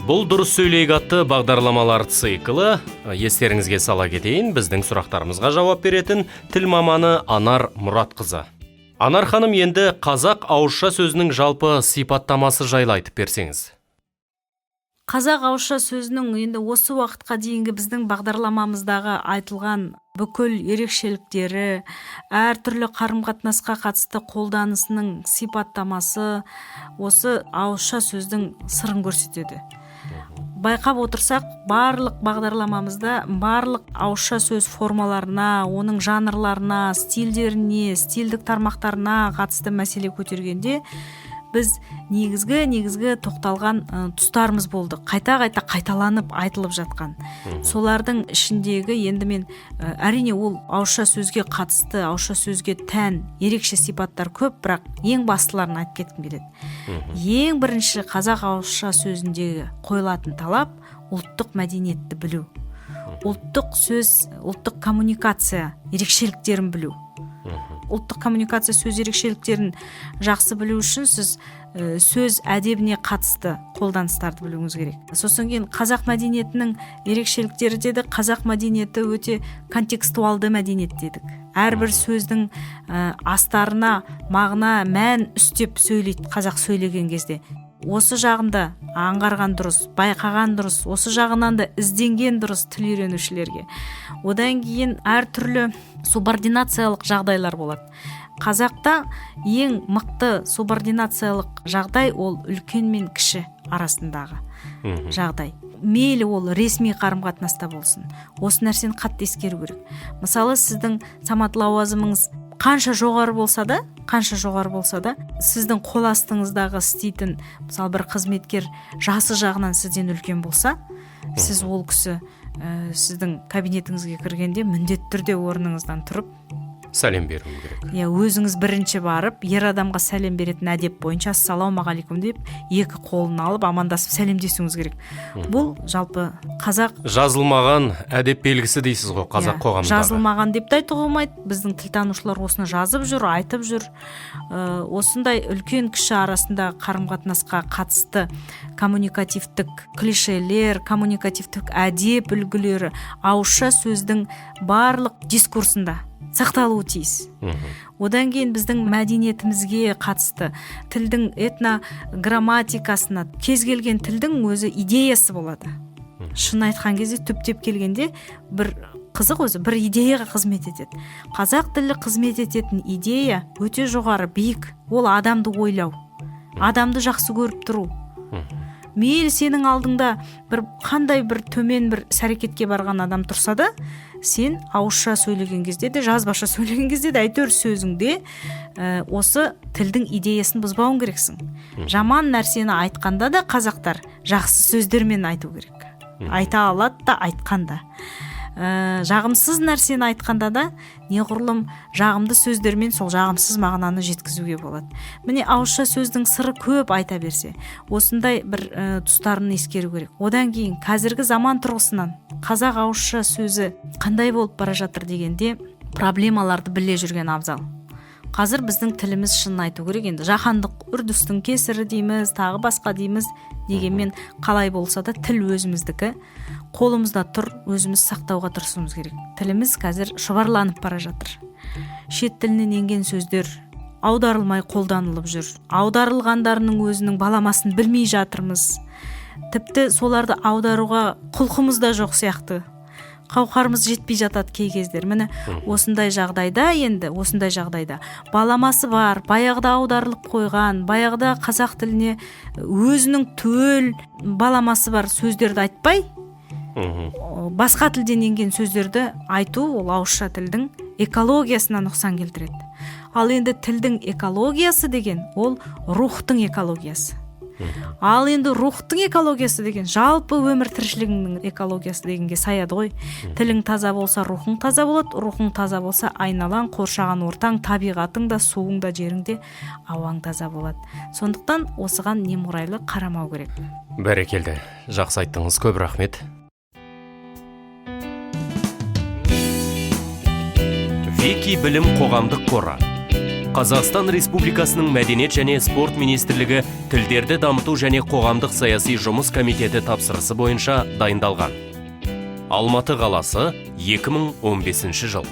Бұл дұрыс сөйлейік атты бағдарламалар циклы. Естеріңізге сала кетейін, біздің сұрақтарымызға жауап беретін тіл маманы Анар Мұратқызы. Анар ханым, енді қазақ ауызша сөзінің жалпы сипаттамасы жайлы айтып берсеңіз. Қазақ ауызша сөзінің енді осы уақытқа дейінгі біздің бағдарламамыздағы айтылған бүкіл ерекшеліктері, әртүрлі қарым-қатынасқа қатысты қолданысының сипаттамасы осы ауызша сөздің сырын көрсетеді. Байқап отырсақ, барлық бағдарламамызда барлық ауызша сөз формаларына, оның жанрларына, стильдеріне, стильдік тармақтарына қатысты мәселе көтергенде, біз негізгі тоқталған тұстарымыз болды. Қайта қайталанып айтылып жатқан. Солардың ішіндегі енді мен әрине ол ауызша сөзге қатысты, ауызша сөзге тән ерекше сипаттар көп, бірақ ең бастыларын айтып кеткім келеді. Ең бірінші қазақ ауызша сөзіндегі қойылатын талап ұлттық мәдениетті білу. Ұлттық сөз, ұлттық коммуникация ерекшеліктерін білу. Ұлттық коммуникация сөз ерекшеліктерін жақсы білу үшін сіз сөз әдебіне қатысты қолданыстарды білуіңіз керек. Сосын кейін қазақ мәдениетінің ерекшеліктері деді. Қазақ мәдениеті өте контекстуалды мәдениет дедік. Әрбір сөздің астарына мағына, мән үстеп сөйлейді қазақ сөйлеген кезде. Осы жағында аңғарған дұрыс, байқаған дұрыс, осы жағынан да ізденген дұрыс тіл үйренушілерге. Одан кейін әртүрлі субординациялық жағдайлар болады. Қазақта ең мықты субординациялық жағдай ол үлкен мен кіші арасындағы жағдай. Мейлі ол ресми қарым-қатынаста болсын. Осы нәрсені қатты ескеру керек. Мысалы, сіздің самат лауазымыңыз қанша жоғары болса да, сіздің қол астыңыздағы істейтін, мысалы бір қызметкер жасы жағынан сізден үлкен болса, сіз ол кісі сіздің кабинетіңізге кіргенде міндетті түрде орныңыздан тұрып сәлем беру керек. Өзіңіз бірінші барып, ер адамға сәлем беретін әдеп бойынша ассалаумағалейкум деп екі қолын алып амандасып сәлемдесуіңіз керек. Бұл жалпы қазақ жазылмаған әдеп белгісі дейсіз ғой қазақ қоғамындағы. Жазылмаған деп те айтуға болмайды. Біздің тілтанушылар осыны жазып жүр, айтып жүр. Осындай үлкен кіші арасындағы қарым-қатынасқа қатысты коммуникативтік клишелер, коммуникативтік әдеп үлгілері ауызша сөздің барлық дискурсында сақталуы тиіс. Одан кейін біздің мәдениетімізге қатысты тілдің этнограмматикасына кез келген тілдің өзі идеясы болады. Шын айтқан кезде түптеп келгенде бір қызық өзі бір идеяға қызмет етеді. Қазақ тілі қызмет ететін идея өте жоғары, биік. Ол адамды ойлау, адамды жақсы көріп тұру. Мейлі сенің алдыңда қандай бір төмен бір әрекетке барған адам тұрса да, сен ауызша сөйлеген кезде де, жазбаша сөйлеген кезде де, әйтеуір сөзіңде осы тілдің идеясын бұзбауың керексің. Жаман нәрсені айтқанда да қазақтар жақсы сөздермен айту керек. Айта алады да, айтқанда. Жағымсыз нәрсені айтқанда да неғұрлым жағымды сөздермен сол жағымсыз мағынаны жеткізуге болады. Міне ауызша сөздің сыры көп айта берсе, осындай бір тұстарын ескеру керек. Одан кейін қазіргі заман тұрғысынан қазақ ауызша сөзі қандай болып бара жатыр дегенде проблемаларды біле жүрген абзал. Қазір біздің тіліміз шынын айту керек, енді жаһандық үрдістің кесірі дейміз, тағы басқа дейміз, дегенмен қалай болса да тіл өзіміздікі, қолымызда тұр, өзіміз сақтауға тырысуымыз керек. Тіліміз қазір шұбарланып бара жатыр. Шет тілінен енген сөздер аударылмай қолданылып жүр. Аударылғандарының өзінің баламасын білмей жатырмыз. Тіпті соларды аударуға құлқымыз да жоқ сияқты. Қауқарымыз жетпей жатады кей кездер. Міне осындай жағдайда баламасы бар, баяғыда аударылып қойған, баяғыда қазақ тіліне өзінің төл баламасы бар сөздерді айтпай, басқа тілден енген сөздерді айту ол ауызша тілдің экологиясына нұқсан келтіреді. Ал енді тілдің экологиясы деген ол рухтың экологиясы. Ал енді рухтың экологиясы деген жалпы өмір тіршілігінің экологиясы дегенге саяды ғой. Тілің таза болса, рухың таза болады, рухың таза болса, айналаң, қоршаған ортаң, табиғатың да, суың да, жерің де, ауаң таза болады. Сондықтан осыған немұрайлы қарамау керек. Бәрекелді, жақсы айттыңыз, көп рахмет. Вики білім қоғамдық қоры Қазақстан Республикасының Мәдениет және спорт министрлігі тілдерді дамыту және қоғамдық саяси жұмыс комитеті тапсырысы бойынша дайындалған. Алматы қаласы, 2015 жыл.